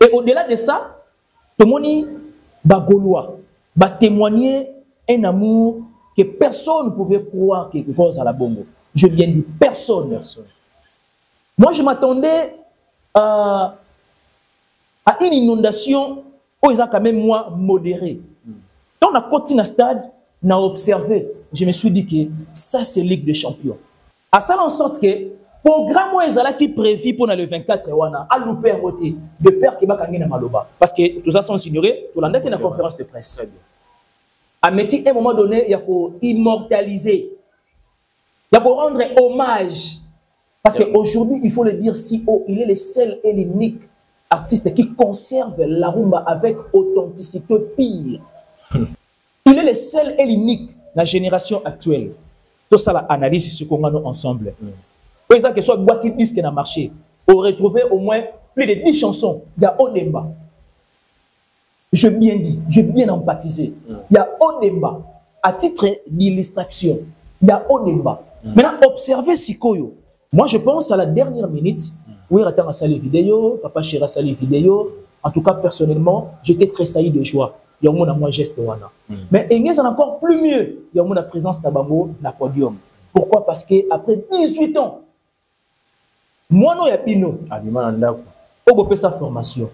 Et au-delà de ça, tout le monde va gaulois, va témoigner un amour que personne ne pouvait croire quelque chose à la bongo. Je viens de personne. Moi, je m'attendais à une inondation où ils ont quand même moins modéré. Quand on a continué à stade, on a observé. Je me suis dit que ça, c'est Ligue des Champions. À ça, en sorte que le programme qui est prévu pour le 24, à louper à côté, de peur qu'il va gagner dans Maloba. Parce que tout ça, sont ignorés, tout le monde est dans la conférence de presse. À un moment donné, il y a pour immortaliser, il y a pour rendre hommage. Parce qu'aujourd'hui, il faut le dire si haut, il est le seul et l'unique artiste qui conserve la rumba avec authenticité pire. Il est le seul et l'unique dans la génération actuelle. Tout ça, l'analyse, c'est ce qu'on a ensemble. Pour exemple, que soit boîte qui disque dans le marché, on retrouve au moins plus de 10 chansons. Il y a Odemba. Je bien dit, je bien empathisé. Il y a Odemba. À titre d'illustration, il y a Odemba. Maintenant, observez Sikoyo. Moi, je pense à la dernière minute où il attend à salir vidéo, Papa Chéra salir vidéo. En tout cas, personnellement, j'étais très sailli de joie. Il y a un geste. Mais il y a encore plus mieux. Il y a une présence de Bango dans le podium. Pourquoi? Parce qu'après 18 ans, moi, non, il y a Pino. On peut sa formation.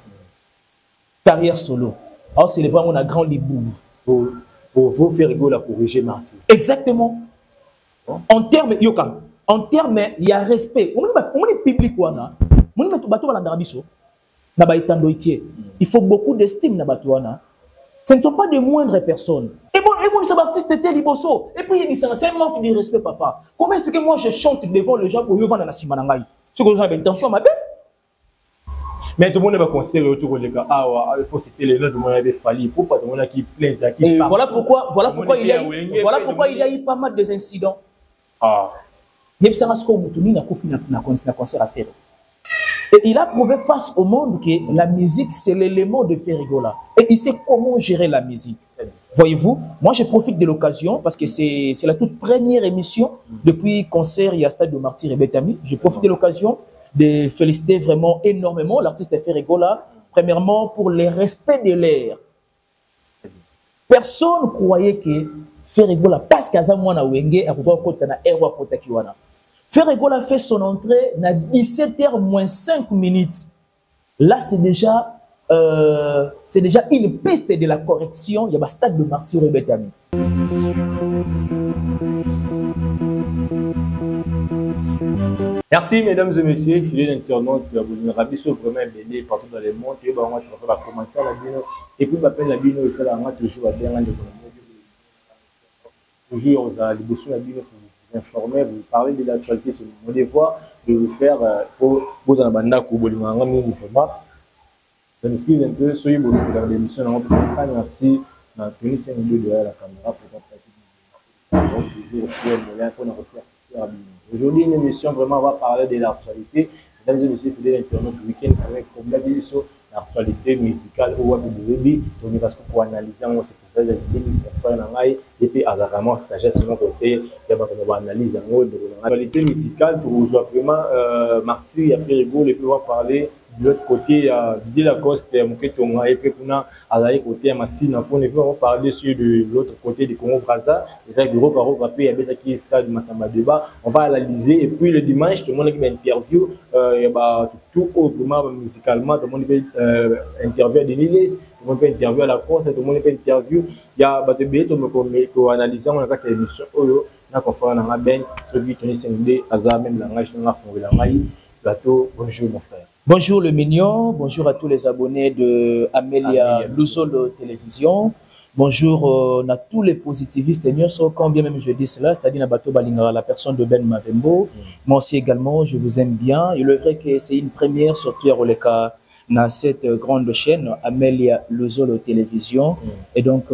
Carrière solo. Alors, c'est vraiment un grand libou. Pour vous faire rigoler, pour corriger Martin. Exactement. En termes, il y a respect. On est public. Il faut beaucoup d'estime. Ce ne sont pas de moindres personnes. Et bon, les artistes étaient liboso. Et puis, c'est un manque de respect, papa. Comment expliquer moi, je chante devant les gens pour y vendre la simanangaï? Ce que vous avez intention, ma belle. Mais tout le monde va considérer autour de cas. Ah, il faut citer les noms de mon avait fallu. Pourquoi tout le monde qui plaît, qui voilà pourquoi il y a eu pas mal d'incidents. Ah. Il y a un concert à faire. Et il a prouvé face au monde que la musique, c'est l'élément de faire rigoler. Et il sait comment gérer la musique. Voyez-vous, moi je profite de l'occasion parce que c'est la toute première émission depuis le concert il y a Stade de Martyr et Betami. Je profite de l'occasion de féliciter vraiment énormément l'artiste Ferregola, premièrement pour le respect de l'air. Personne ne croyait que Ferregola, parce qu'à Zamwana Wenge, a Ferregola fait son entrée à 17h moins 5 minutes. Là, c'est déjà une piste de la correction. Il y a un Stade de Martyr et Betami. Merci mesdames et messieurs, fidèles internautes, vous avez vraiment béni partout dans le monde, et moi je vais commenter la bino, et puis m'appelle la bino et ça là, moi toujours à bien toujours à l'évolution la bino pour vous informer, vous parler de l'actualité, c'est mon devoir de vous faire pour vous en banda kubolima ngami vraiment. Je m'excuse un peu, soyez beau dans l'émission, on peut pas merci, na tenir 5 minutes derrière la caméra pour partager toujours pour moyen pour nous refaire. Aujourd'hui, une émission vraiment va parler de l'actualité. Mesdames et messieurs, fidèles internautes, le week-end avec comme d'habitude l'actualité musicale au web de Webi. Donc, nous allons pour analyser ce que vous avez dit, et puis, à vraiment sagesse de mon côté, il y a une analyse de l'actualité musicale pour vous vraiment Martyr, il y a fait rigolo, et puis on va parler de l'autre côté, il y a Didier Lacoste, Mouketonga, et puis on a à côté Massina, on va parler sur de l'autre côté du Congo-Brazza, et avec Europe, il y a des stade Massamba Débat, on va analyser, et puis le dimanche, tout le monde qui va interview, il y a tout autrement musicalement, tout le monde peut interviewer de Niles, tout le monde peut interviewer à la France, tout le monde peut interview, il y a des bêtes, on analyse, on a fait l'émission, on a confié dans la benne, celui qui est Sengde, Azar, même langage, on a fondé la maille, plateau, bonjour mon frère. Bonjour le mignon, bonjour à tous les abonnés de Amélia Lusolo Télévision. Bonjour à tous les positivistes, quand bien même je dis cela, c'est-à-dire la personne de Ben Mavembo. Moi aussi également, je vous aime bien. Il est vrai que c'est une première surtout à dans cette grande chaîne, Amélia Lusolo Télévision. Et donc,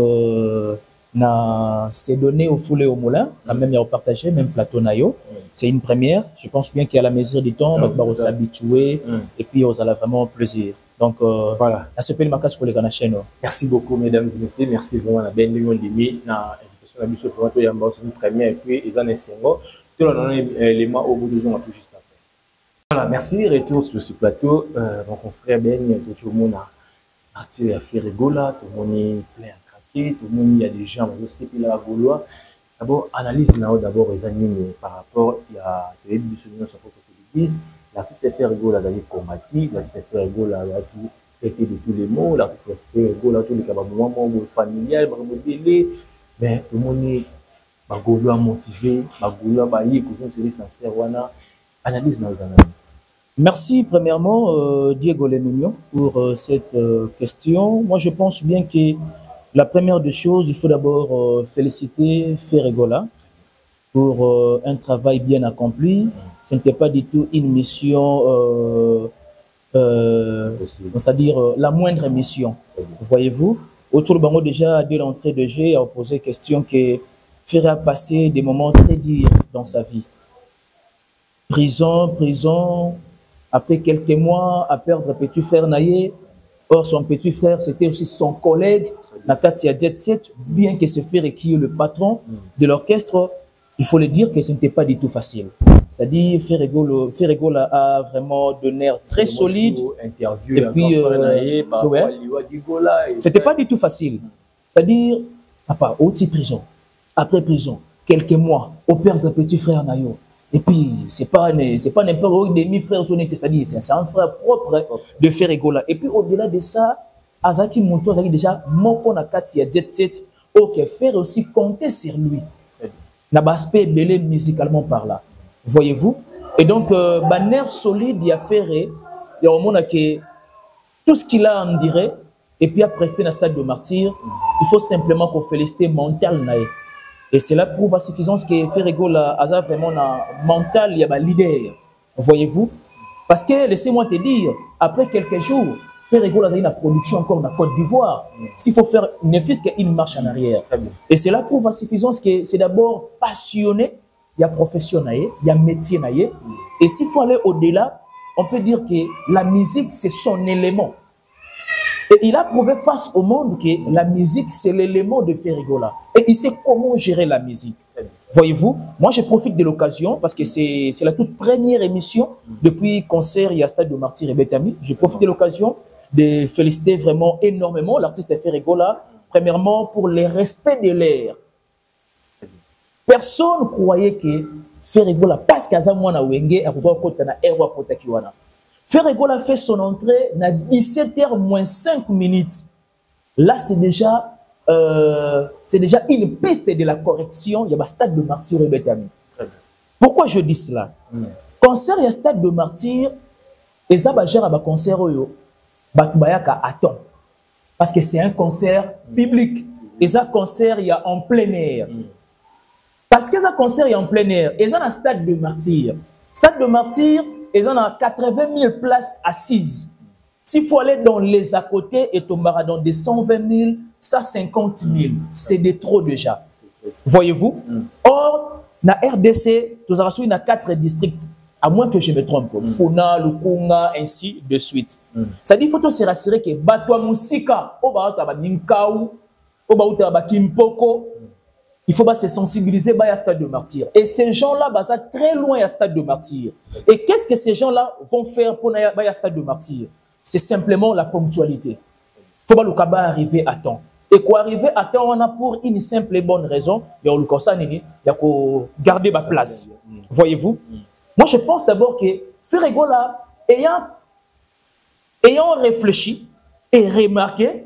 c'est donné au foulé au moulin, quand même il y a partagé, même plateau Nayo. C'est une première. Je pense bien qu'à la mesure du temps, on va s'habituer et puis on a vraiment plaisir. Donc, voilà. À ce pays, je pour les gars chaîne. Merci beaucoup, mesdames et messieurs. Merci vraiment à Ben Léon Dimi. Na invitation à Bissau Formato Yamba, c'est une première et puis ils en ont 5 ans. Tout le monde a l'élément au bout de 2 ans, tout juste après. Voilà, merci. Retour sur ce plateau. Mon confrère Ben, tout le monde a fait rigola, tout le monde est plein à craquer, tout le monde, il y a des gens aussi qui la Gaulois. D'abord, analyse là d'abord les animés par rapport à la télévision sur l'église. L'artiste fait rigola dans les combatis, l'artiste fait rigola dans tout traité de tous les mots, l'artiste fait rigola dans tous les cas moments familial, délai. Mais tout le monde est Gaulois motivé, Gaulois baillé, que c'est sincère, voilà. Analyse dans les animés. Merci premièrement Diego Lenigno pour cette question. Moi je pense bien que la première des choses, il faut d'abord féliciter Ferregola pour un travail bien accompli. Ce n'était pas du tout une mission, c'est-à-dire la moindre mission. Voyez-vous, autour du bango déjà dès l'entrée de jeu, a posé question que Ferre a passé des moments très durs dans sa vie. Prison. Après quelques mois, à perdre petit frère Naye. Or, son petit frère, c'était aussi son collègue, Nakatia Jet Set, bien que ce frère qui est le patron de l'orchestre, il faut le dire que ce n'était pas du tout facile. C'est-à-dire, Ferregola a vraiment donné air très solide. Interview, et puis, c'était pas du tout facile. C'est-à-dire, papa, au petit prison, après prison, quelques mois, au perdre petit frère Nayo. Et puis, c'est pas n'importe quel demi-frère, c'est-à-dire, c'est un frère propre de Ferregola. Et puis, au-delà de ça, Azaki Monto, Azaki déjà, mon pon a Kati a Jet Set, ok, faire aussi compter sur lui. N'a pas aspect belé musicalement par là. Voyez-vous? Et donc, banner solide, il y a Ferré, il y a au monde que tout ce qu'il a en dirait, et puis après rester dans le stade de martyr, il faut simplement qu'on félicite mental naïe. Et cela prouve à suffisance que Ferregola a vraiment un mental, il y a un leader. Voyez-vous? Parce que, laissez-moi te dire, après quelques jours, Ferregola a une production encore dans la Côte d'Ivoire. S'il faut faire ne fût-ce qu'une marche en arrière. Et cela prouve à suffisance que c'est d'abord passionné, il y a professionnel, il y a métier. Et s'il faut aller au-delà, on peut dire que la musique, c'est son élément. Et il a prouvé face au monde que la musique, c'est l'élément de Ferregola. Et il sait comment gérer la musique. Voyez-vous, moi je profite de l'occasion parce que c'est la toute première émission depuis concert il y a Stade de Martyr et Betami. Je profite de l'occasion de féliciter vraiment énormément l'artiste Ferregola, premièrement pour le respect de l'air. Personne ne croyait que Ferregola, parce qu'à Zamwana Wenge, a Ferregola fait son entrée à 17h moins 5 minutes. Là, c'est déjà une piste de la correction. Il y a un stade de martyr et Betami. Pourquoi je dis cela? Concert et stade de martyr, et ça va gérer un concert attend. Parce que c'est un concert public. Et ça concert il y a en plein air. Parce que ça concert il y a en plein air. Et ça un stade de martyr. Stade de martyr, ils ont 80 000 places assises. S'il faut aller dans les à côté et tomber dans des 120 000, ça 50 000, c'est de trop déjà. Voyez-vous? Or, dans RDC, nous avons 4 districts, à moins que je me trompe. Funa, Lukunga, ainsi de suite. C'est-à-dire qu'il faut se rassurer que Batwa Musika, Oba Ninkau, Oba Kimpoko, il faut se sensibiliser à stade de martyr. Et ces gens-là, sont très loin à stade de martyr. Et qu'est-ce que ces gens-là vont faire pour aller à stade de martyr? C'est simplement la ponctualité. Il faut pas arriver à temps. Et pour arriver à temps, on a pour une simple et bonne raison, il y a garder ma place. Voyez-vous? Moi, je pense d'abord que Ferregola, ayant réfléchi et remarqué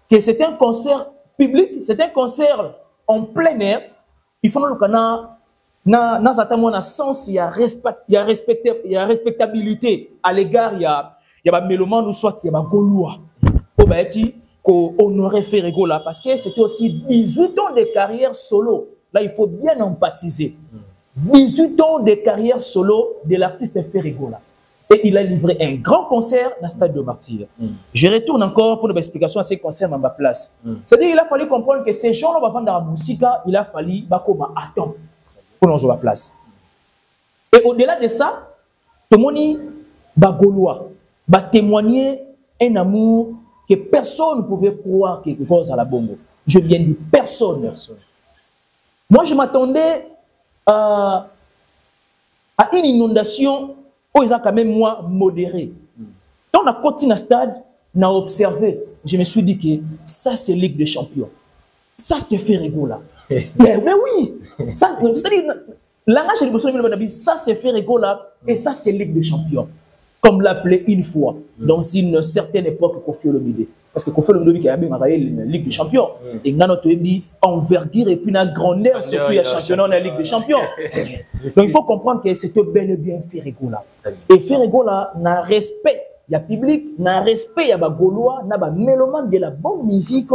que c'est un concert public, c'est un concert en plein air, il faut que nous un sens, il y a respectabilité à l'égard, il y a un mélomane ou soit il y a un Gaulois qui honorait Ferregola parce que c'était aussi 18 ans de carrière solo. Là, il faut bien empathiser. 18 ans de carrière solo de l'artiste Ferregola. Et il a livré un grand concert dans le stade de martyr. Je retourne encore pour une explication à ces concerts dans ma place. C'est-à-dire qu'il a fallu comprendre que ces gens-là vont vendre la musique, il a fallu attendre pour nous jouer la place. Et au-delà de ça, tout le monde Gaulois va témoigner un amour que personne ne pouvait croire quelque chose à la bongo. Je viens de personne. Moi, je m'attendais à une inondation Oh, ils ont quand même moins modéré. Donc, on a continué à stade, on a observé. Je me suis dit que ça, c'est Ligue des Champions. Ça, c'est Ferregola. Mais oui, c'est-à-dire, langage de Bossoni, ça, c'est Ferregola et ça, c'est Ligue des Champions. Comme l'appelait une fois, dans une certaine époque, Kofi Olomide. Parce que Kofi Olomide qui a bien la Ligue des Champions. Et on a dit envergure et puis une grandeur, surtout il y a championnat dans la Ligue des Champions. Donc il faut comprendre que c'était bel et bien Ferregola. Et Ferregola n'a respect, il y a public, n'a respect, il y a des Gaulois, il y a des mélomanes de la bonne musique.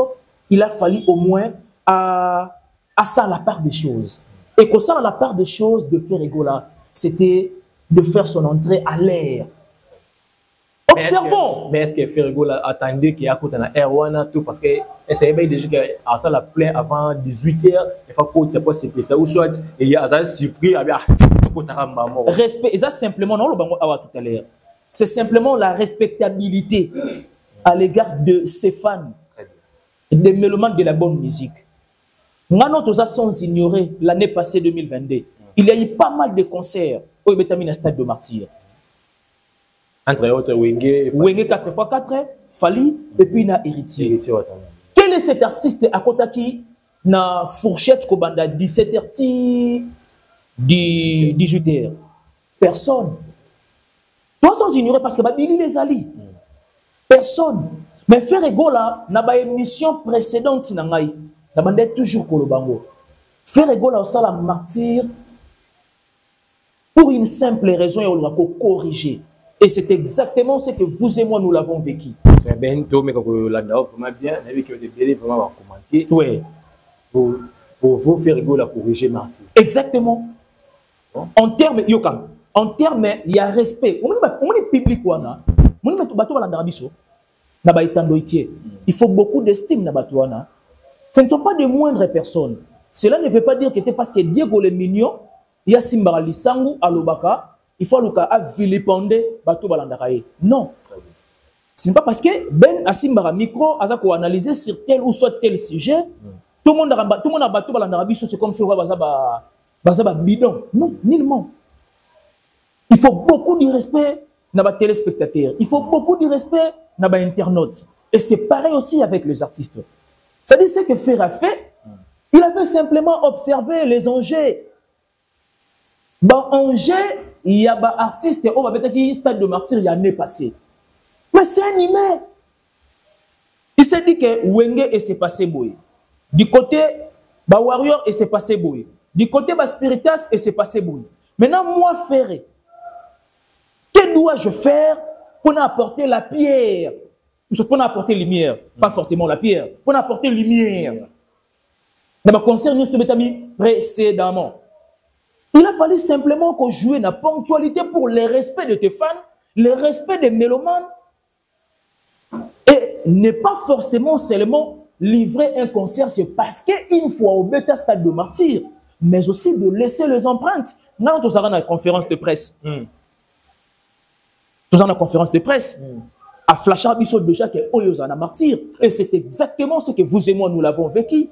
Il a fallu au moins à ça la part des choses. Et que ça, la part des choses de Ferregola, c'était de faire son entrée à l'air. Observons. Mais est-ce que Ferregola attendait qu'il y a un Erwana tout parce que c'est déjà que ça la plaît avant 18h, il faut que tu passes ça ou soit il y a un surpris respect, et ça simplement non le bango tout à l'heure. C'est simplement la respectabilité à l'égard de ses fans, des mélomanes de la bonne musique. Nous sans ignorer l'année passée 2022, il y a eu pas mal de concerts au Bétamine Stade de Martyr. Entre autres, Wenge 4x4, Fali, et puis na Héritier. Quel est cet artiste à Kotaki na fourchette Kobanda 17h 18h? Personne. Toi sans ignorer parce que Babili les alliés. Personne. Mais Ferregola n'a pas émission précédente n'a pas toujours Kolobango. Ferregola au salam martyr pour une simple raison et on va corriger. Et c'est exactement ce que vous et moi, nous l'avons vécu. C'est bien, mais quand vous l'avez vraiment bien, vous avez des vraiment commenter. Oui. Pour vous faire rigoler, corriger Martin. Exactement. Bon. En termes, Yoka, en termes, il y a respect. On est public, il faut beaucoup d'estime. Ce ne sont pas de moindres personnes. Cela ne veut pas dire que c'était parce que Diego le mignon, il y a Simbara Lisangu, Alobaka. Il faut le vilipender bateau balandakaye. Non. Ce n'est pas parce que Ben Asimbara micro a analysé sur tel ou soit tel sujet. Tout le monde a bateau balandakaye, c'est comme si on va bidon. Non, nullement. Il faut beaucoup de respect dans les téléspectateurs. Il faut beaucoup de respect dans les internautes. Et c'est pareil aussi avec les artistes. C'est-à-dire ce que Fer a fait, il a fait simplement observer les enjeux. Dans Angers, il y a des artistes qui ont été stade de martyr il y a l'année passée. Mais c'est animé. Il s'est dit que Wenge et c'est passé boy. Du côté bah Warrior et c'est passé boy. Du côté bah Spiritas et c'est passé boy. Maintenant moi Ferré, que dois-je faire pour apporter la pierre? Pour apporter lumière, pas forcément la pierre, pour apporter lumière. Dans le concert nous précédemment. Il a fallu simplement qu'on joue la ponctualité pour le respect de tes fans, le respect des mélomanes et ne pas forcément seulement livrer un concert, c'est parce qu'une fois au Beta Stade de Martyr, mais aussi de laisser les empreintes. Nous avons une conférence de presse. Nous avons une conférence de presse. À Flachard Bissot déjà que Oyozana Martyr. Et c'est exactement ce que vous et moi nous l'avons vécu.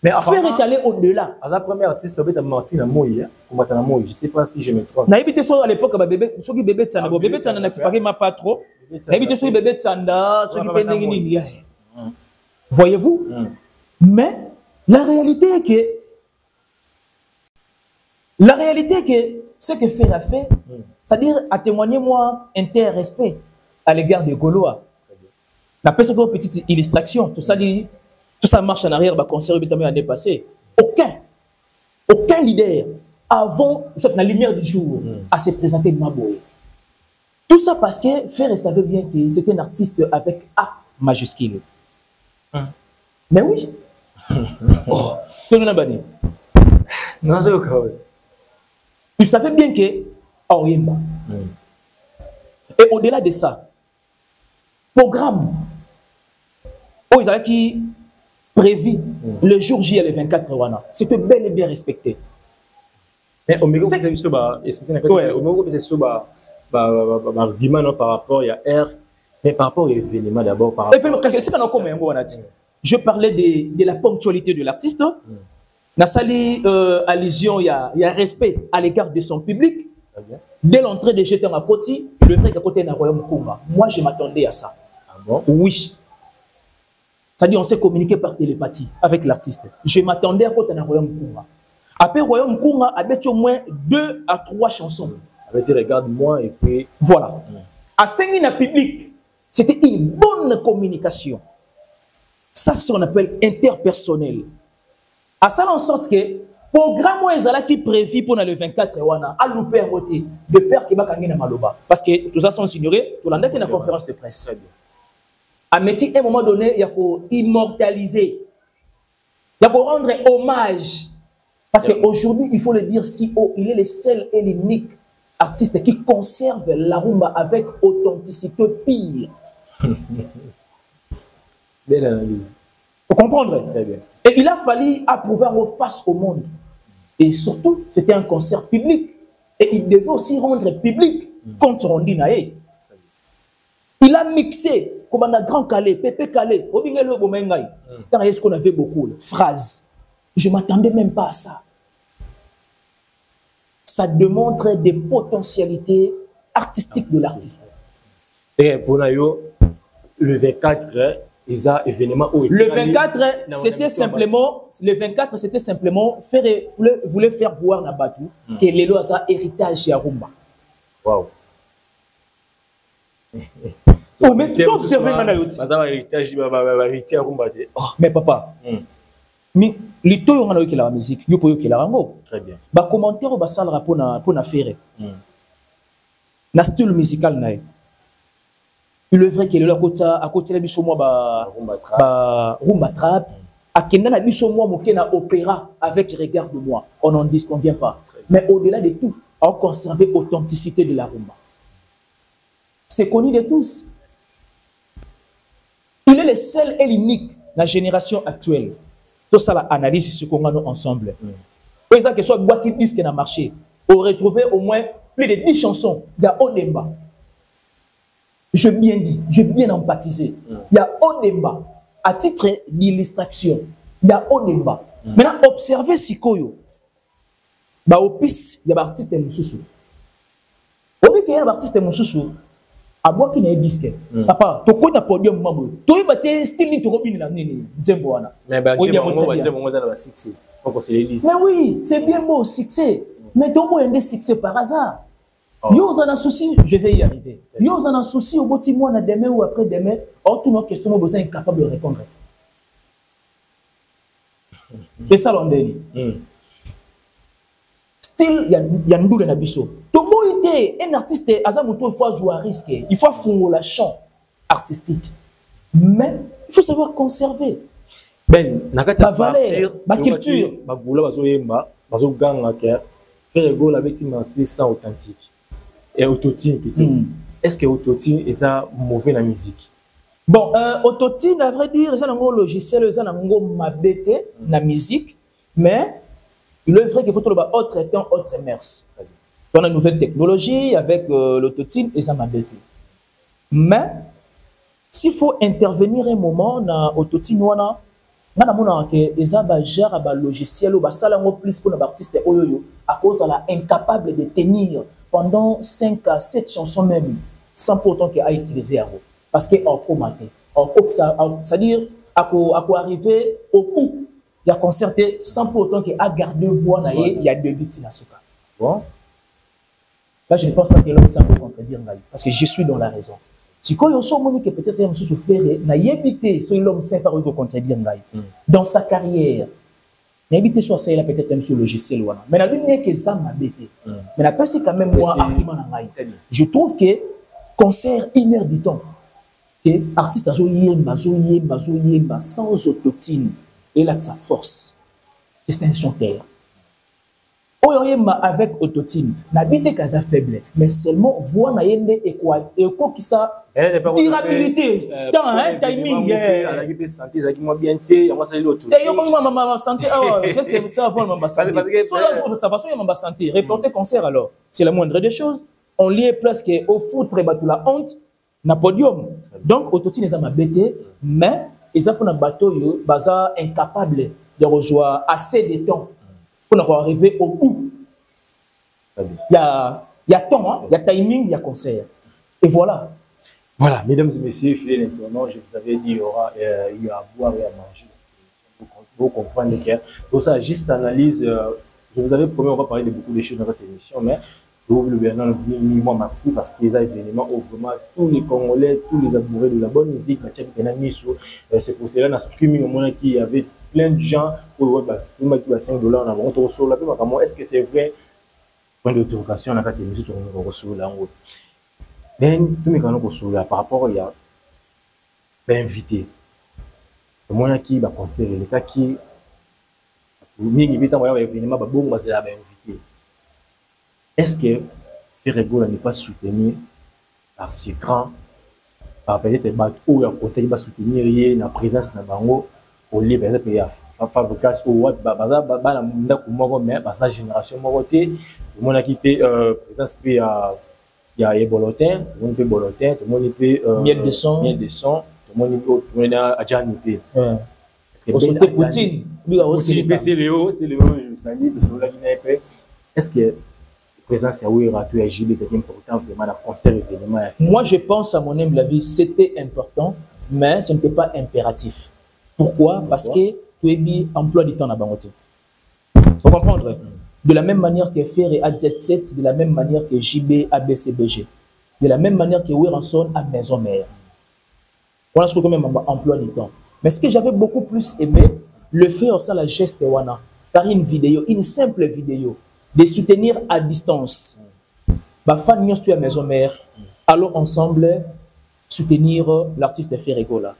Mais faire est aller au-delà. À la première artiste, ça va être Martin Amoui. Je ne sais pas si je me trompe. À l'époque, ceux qui bébé Tsanda, bébé Tsanda n'a pas pas trop. Ceux qui bébé Tsanda, ceux qui peuvent. Voyez-vous? Mais la réalité est que ce que Fer a fait, c'est-à-dire à témoigner moi inter-respect à l'égard des Gaulois. La petite illustration, tout ça dit. Tout ça marche en arrière, bah, concert l'année passée. Aucun leader, avant la lumière du jour, à se présenter de Maboye. Tout ça parce que Fer savait bien que c'était un artiste avec A majuscule. Mais oui. Ce que nous avons dit. Non, c'est ok. Tu savais bien que Auriemba. Et au-delà de ça, programme. Oh, ils avaient qui prévu le jour J, le 24 Rwanda. C'était bel et bien respecté. Mais au milieu, c'est un argument par rapport à R, mais par rapport à l'événement d'abord. Je parlais de la ponctualité de l'artiste. Nassali allusion, il y a respect à l'égard de son public. Dès l'entrée de Jeter à Koti, le vrai qu'à côté d'un royaume Kumba. Moi, je m'attendais à ça. Ah bon? Oui. C'est-à-dire, on s'est communiqué par télépathie avec l'artiste. Je m'attendais à côté d'un royaume Kumba. Après, royaume Kumba avait au moins 2 à 3 chansons. Avec tu regarde-moi et puis. Voilà. À Sengina public, c'était une bonne communication. Ça, c'est ce qu'on appelle interpersonnel. À ça, en sorte que le programme qui est prévu pour le 24, a loupé un côté de peur qui va gagner dans Maloba. Parce que tout ça, sont ignorés, tout le monde est dans la conférence de presse. À Meki, à un moment donné, il y a pour immortaliser, il y a pour rendre hommage. Parce qu'aujourd'hui, il faut le dire si haut, il est le seul et l'unique artiste qui conserve la rumba avec authenticité pire. Belle analyse. Vous comprenez? Très bien. Et il a fallu approuver face au monde. Et surtout, c'était un concert public. Et il devait aussi rendre public compte rendu naé. Il a mixé comme un grand calé, Pépé calé, ce qu'on avait beaucoup, phrases. Je ne m'attendais même pas à ça. Ça démontre des potentialités artistiques de l'artiste. Pour Nayo, le 24, le 24, c'était simplement, voulait faire voir Nabatou que Lelo a un héritage à Rumba. Waouh. Mais tu observes mais papa, mais les taux ont eu la musique, ils ont eu la rango. Très bien. Bah commentaire au basal pour na faire. Na style musical naï. Il est vrai qu'il est là à côté de biso moi rumba trap. À Kenya na biso moi mokena opéra avec Regarde-moi. On n'en disconvient pas. Mais au-delà de tout, on conserve l'authenticité de la rumba. C'est connu de tous. Il est le seul et l'unique dans la génération actuelle. Tout ça, l'analyse, ce qu'on a ensemble. Par exemple, que ce soit Boaki Disque qui a marché, on retrouvé au moins plus de 10 chansons. Il y a Odemba. Je bien dit, je bien empathisé. Il y a Odemba. À titre d'illustration, il y a Odemba. Maintenant, observez Sikoyo. Au piste, il y a l'artiste Moussoussou. Au vu qu'il y a l'artiste Moussoussou, à moi qui n'a pas bisque. Papa, tu connais podium maman. Tu es battu style ni tu robin la nini. Djemboana. Mais oui, c'est bien beau succès. Mais tu as un succès par hasard. Yo en a souci, je vais y arriver. Yo en a souci au bout de mois demain ou après demain. Or toutes nos questions nous besoin incapable de répondre. Et ça l'on dit. Style, il y a Ndou Nabiso. Tomo était un artiste, Azamuto, il faut jouer à risque. Il faut fondre la chant artistique. Mais il faut savoir conserver. Ben, ma valeur, ma culture. Ma boula, ma zoyemba, ma zoganga, faire le goal avec une artiste sans authentique. Et autotune plutôt. Est-ce que autotune est ça mauvais dans la musique? Bon, autotune, à vrai dire, c'est un logiciel, c'est un mabete dans la musique. Mais il est vrai qu'il faut trouver autre temps, autre mers. On a une nouvelle technologie avec l'autotune et ça m'a bêté. Mais s'il faut intervenir un moment dans l'autotune, on a un logiciel ou un plus pour l'artiste à cause de incapable de tenir pendant 5 à 7 chansons même sans pour autant qu'il a utilisé. Parce qu'il a commenté. C'est-à-dire, à arriver au bout. Il a concerté sans pour autant qu'il a gardé voix, il y a 2 bits dans ce cas. Bon. Là, je ne pense pas que l'homme s'en peut contredire, parce que je suis dans la raison. Si quand il y a un que peut-être il y a un souci faire, n'a évité ce l'homme s'en peut contredire dans sa carrière. N'a évité soit ça, il a peut-être un logiciel. Mais la lumière que ça m'a bêté. Mais la personne quand même moi argument je trouve que concert inéditant, que artiste yemba sans autotune. Et là, sa force, c'est un chanteur. Avec autotune, n'habite qu'à sa faible, mais seulement voix naïende et quoi qui ça durabilité, timing. Qu'est-ce que ça va ma santé? Ça va ma santé. Reporter concert alors, c'est la moindre des choses. On liait presque au foot, la honte, na podium. Donc autotune est ma bête, mais ils ont un bateau incapable de rejoindre assez de temps pour arriver au bout. Il y a Il y a temps, hein? Il y a timing, il y a concert. Et voilà. Voilà, mesdames et messieurs, fidèles internautes, je vous avais dit, il y aura à boire et à manger. Vous comprenez que pour ça, juste analyse, je vous avais promis, on va parler de beaucoup de choses dans cette émission, mais le Bernard moi merci parce qu'ils ont événement où vraiment tous les Congolais, tous les amoureux de la bonne musique, c'est pour cela dans streaming au moment qu'il y avait plein de gens pour c'est moi qui va $5 en avant. Est-ce que c'est vrai? Point d'interrogation dans cette émission, on reçoit là. Mais tout le monde par rapport à l'invité. Le monde qui va conseiller l'État qui invité. Est-ce que Ferrego n'est pas soutenu par ce grand, par peut-être où il va soutenir la présence de Bango au lieu de fabrication ou sa génération le monde qui fait présence il y a Bolotin, tout le monde fait Bolotin, tout le monde fait miel de son, tout le monde a déjà nipé. Poutine, c'est le haut, je salue tout cela qui n'est pas. Est-ce que la présence à Ouira, tu as JB, c'est important vraiment dans le concert événement? Moi, je pense, à mon humble avis, c'était important, mais ce n'était pas impératif. Pourquoi? Parce que tu es mis emploi du temps à Bangote. Vous comprenez? De la même manière que Ferré à Jet 7, de la même manière que JB à BCBG, de la même manière que Wiranson à Maison Mère. Voilà ce que quand même emploi du temps. Mais ce que j'avais beaucoup plus aimé, le faire ça, la geste Wana, par une vidéo, une simple vidéo, de soutenir à distance. Fan Nyos tu à Maison Mère, allons ensemble soutenir l'artiste Ferrego là.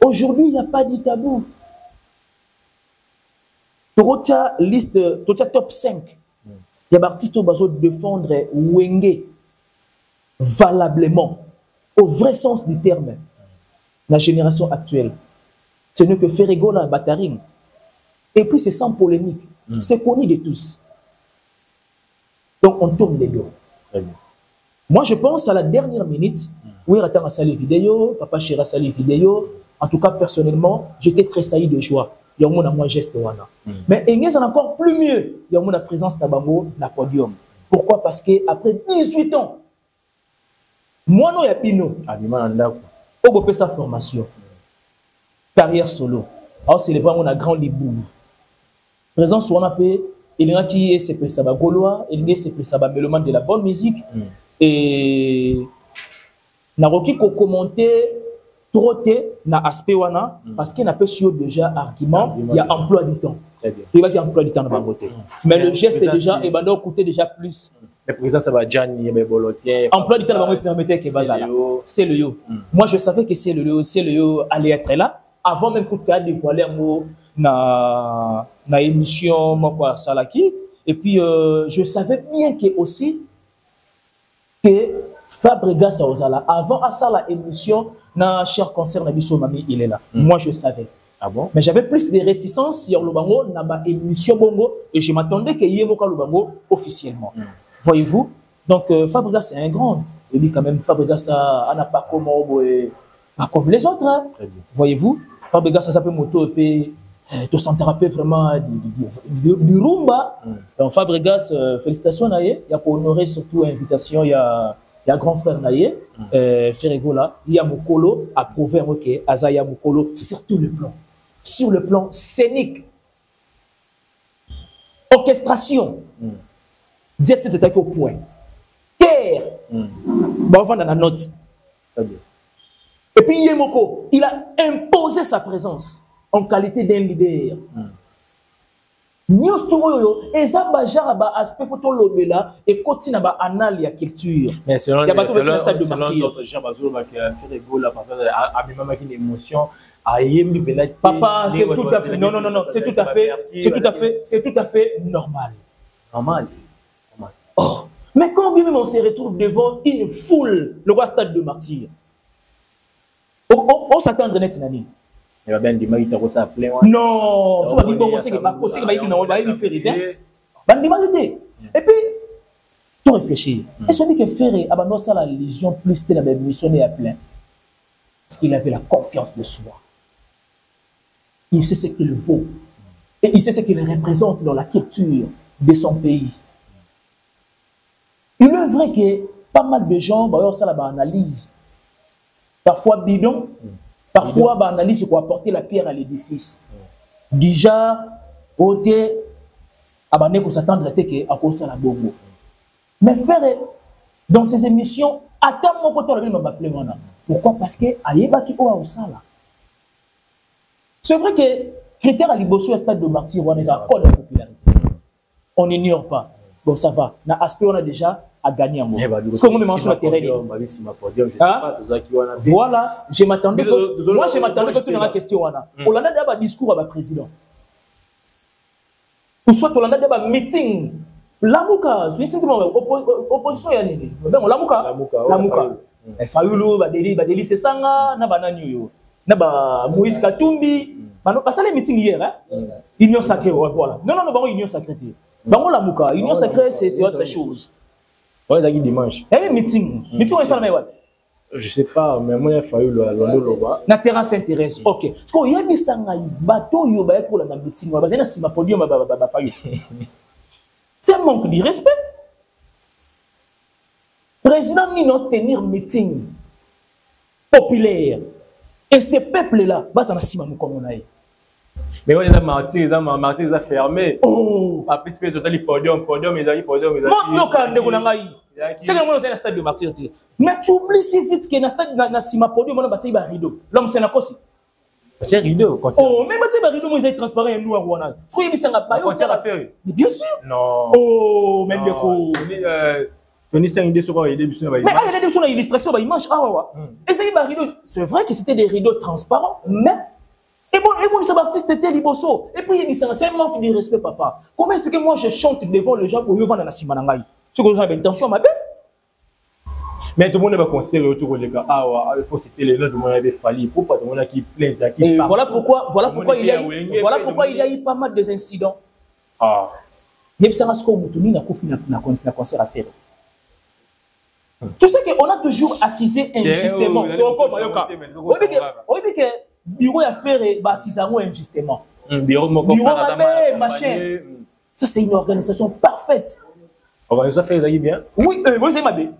Aujourd'hui, il n'y a pas de tabou. Tu as liste, tu as top 5. Il y a des artistes qui vont défendre Wenge valablement, au vrai sens du terme, la génération actuelle. Ce n'est que Ferrego la Bataring. Et puis c'est sans polémique. C'est connu de tous. Donc on tourne les dos. Moi je pense à la dernière minute où il attend à salir vidéo, Papa Chéra salir vidéo. En tout cas personnellement, j'étais tressailli de joie. Il y a un geste wana. Mais Enguez en encore plus mieux. Il y a une présence Nabango dans le podium. Pourquoi? Parce qu'après 18 ans, moi non Yapino, on peut sa formation. Carrière solo. Alors c'est le vraiment un grand libou. Présence sur un peu, il y a qui est c'est ça gaulois, il y a c'est ça mélomane de la bonne musique. Et Naroki ko commenter trop na aspect wana parce qu'il n'a pas sur déjà argument, il y a emploi du temps. Il va y a emploi du temps dans ma beauté. Mais le geste est déjà et ben coûter déjà plus. Mais pour ça va Gianni, il y a Bolotien. Emploi du temps dans ma beauté permettait que bazala. C'est le yo. Moi je savais que c'est le yo allait être là avant même que tu aies dévoilé un mot na émission moi Salaki et puis je savais bien que aussi que Fabregas Ozala avant à ça la émission na cher concert na biso mami il est là. Moi je savais. Ah bon? Mais j'avais plus de réticence sur le bango na ma émission bongo et je m'attendais qu'il y ait le bango officiellement. Voyez-vous? Donc Fabregas c'est un grand. Et puis quand même Fabregas a un parcours pas comme les autres. Hein. Voyez-vous? Fabregas ça s'appelle moto et puis tu sentiras vraiment du rumba. Donc Fabregas félicitations à il y a pour honorer surtout l'invitation il y a grand frère Naye, Ferrego là, il y a Mokolo, approuvé ok, Azaya Mokolo, sur le plan scénique, orchestration, diète c'est au point, terre, bon, on va dans la note. Et puis Yemoko, il a imposé sa présence en qualité d'un leader. News Touroyo, et ça va aspect photo lobela et continue à anal ya culture. Mais selon il y a pas tout le stade de martyr. D'autres gens bazou ba Ferrego là par exemple abimama qui émotion ayembi belati. Papa, c'est tout à fait non, c'est tout à fait normal. Normal. Oh, mais quand bien même on se retrouve devant une foule, le roi stade de martyr. On s'attend à net nani. Il va bien dire que ça plein. Non, ça va dire bon, c'est que ma cause, c'est que va faire vérité. Et puis, tu réfléchis. Est-ce que Ferré a ça la légion plus de la même mission à plein? Parce qu'il avait la confiance de soi. Il sait ce qu'il vaut. Et il sait ce qu'il représente dans la culture de son pays. Il est vrai que pas mal de gens, bah, ça la analyse. Parfois bidon, parfois bah, analyse pour apporter la pierre à l'édifice. Déjà, côté, abandonné qu'on s'attendre à cause de la bongo. Mais faire dans ces émissions, attends mon côté, on va appeler maintenant. Pourquoi? Parce que Ayeba qui au sala. C'est vrai que critère à Liboso, stade de martyr, on est à code de popularité. On n'ignore pas. Bon, ça va. Dans l'aspect, on a déjà à gagner un mot. Parce qu'on me mentionne sur le terrain. Voilà, je m'attendais que. Moi, je m'attendais que tu n'as pas question. On a d'abord un discours avec le président. Ou soit on a d'abord un meeting. Lamouka, opposition, il y a Lamouka. Fayulu, Badeli, c'est ça, Nabananio. Naba Moïse Katumbi. Parce que les meetings hier, Union sacrée, voilà. Non, Union sacrée. Bango la Mouka, Union sacrée, c'est autre chose. Ouais, c'est dimanche. Il y a un meeting. Meeting, on est ça, mais ouais. Je sais pas, mais moi, il a fallu le na terrain s'intéresse. Ok. Parce qu'il y a des sangaï, bateau, il y a pour la meeting. C'est un manque de respect. Président Nino tenir meeting populaire. Et ces peuples-là, bah, ça n'a pas comme on a eu. Mais ouais, ils ont fermé. Oh! Après, c'est total podium, ils ont podium. Non, c'est que moi, c'est un stade de martyr. Mais tu oublies si vite que dans stade na sima podium, on a bâti un rideau. L'homme, c'est un quoi? C'est un rideau. Oh, mais bâti un rideau, moi, ils sont transparents et noir. Tu crois qu'ils sont à Paris? Bien sûr. Non. Oh, même de quoi? Tony, c'est une idée sur quoi il est début. Mais il y a des sur l'illustration, il mange. Et c'est vrai que c'était des rideaux transparents, mais. Et bon, ce baptiste était Liboso. Et puis il dit c'est un manque de respect, papa. Comment expliquer moi je chante devant les gens pour y vendre la Simanangaï? Ce que vous avez intention, ma belle. Mais tout le monde va considérer autour des gars. Ah, il faut citer les noms de mon avait fallu. Pourquoi tout le monde qui plaint, qui parle. Voilà pourquoi il y a eu pas mal d'incidents. Ah. Il y a un concert à faire. Tu sais qu'on a toujours accusé injustement. Bureau à faire qu'ils injustement. Bureau machin. Ça, c'est une organisation parfaite. Organisation fait bien? Oui, c'est ma belle.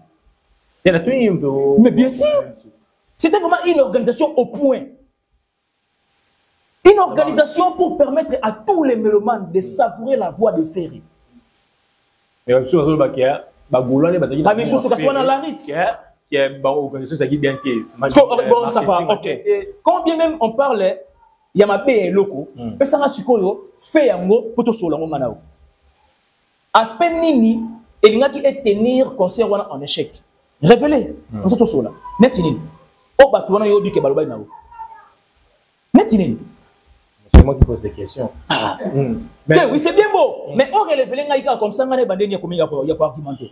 Mais bien sûr, c'était vraiment une organisation au point. Une organisation pour permettre à tous les mélomanes de savourer la voix de Ferry. Mais qui est une organisation qui est bien. Bon, ça va, ok. Quand bien même on parle, il y a ma paix et loco, mais ça va sukoyo, fait un mot pour tout solo manao. Aspect nini, et il y a qui est tenir concert en échec. Révélé, on s'est tout solo. Netini. Oh, bah, tu vas y que balobay nao. Netini. C'est moi qui pose des questions. Oui, c'est bien beau, mais on relève les gars comme ça, on a des il y a pas argumenté.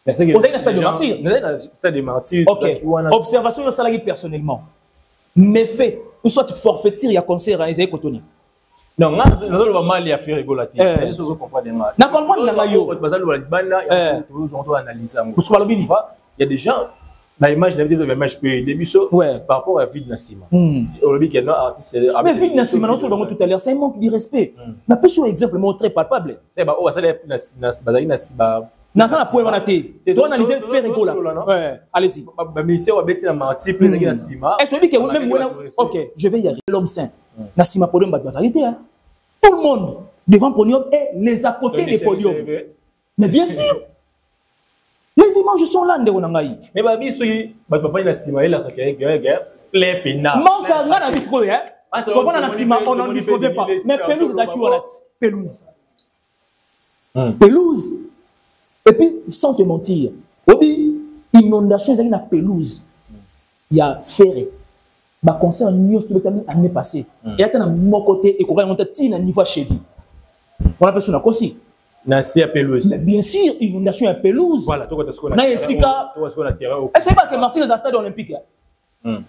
Vous avez un stade de martyr. Stade de martyr. Ok. Observation, il salarié personnellement. Mais fait, ou soit forfaiture, il y a concert à Isaïe Kotoni. Non, on va mal y faire rigoler. Il y a des choses qu'on comprend. Il y a des gens, l'image de l'image par rapport à Vide Nassima. Mais Vide Nassima, tout à l'heure, c'est un manque de respect. On a pu sur exemple très palpable. C'est non, ça n'a pas été. Tu dois analyser le fait rigolo. Allez-y. Est-ce que même moi, ok, je vais y arriver. L'homme saint. Nassima podium bat basalité. Tout le monde devant podium et les à côté des podiums. Mais bien sûr, les images sont là. Mais babi soyi, papa Nassima il a ça les pina. Manque à ngana bisco hein. Quand on a Nassima, on n'en discute pas. Mais pelouse c'est quoi pelouse. Pelouse. Et puis, sans te mentir, obi inondation ils la pelouse. Il y a ferré. Bah concert New York l'année passée. Et attends à mon côté et qu'on va monter à niveau cheville. On appelle ça aussi. Nassi à pelouse. Mais bien sûr, inondation à pelouse. Voilà, toi tu connais. Na esika. Est-ce que pas que Martinez à stade olympique hein?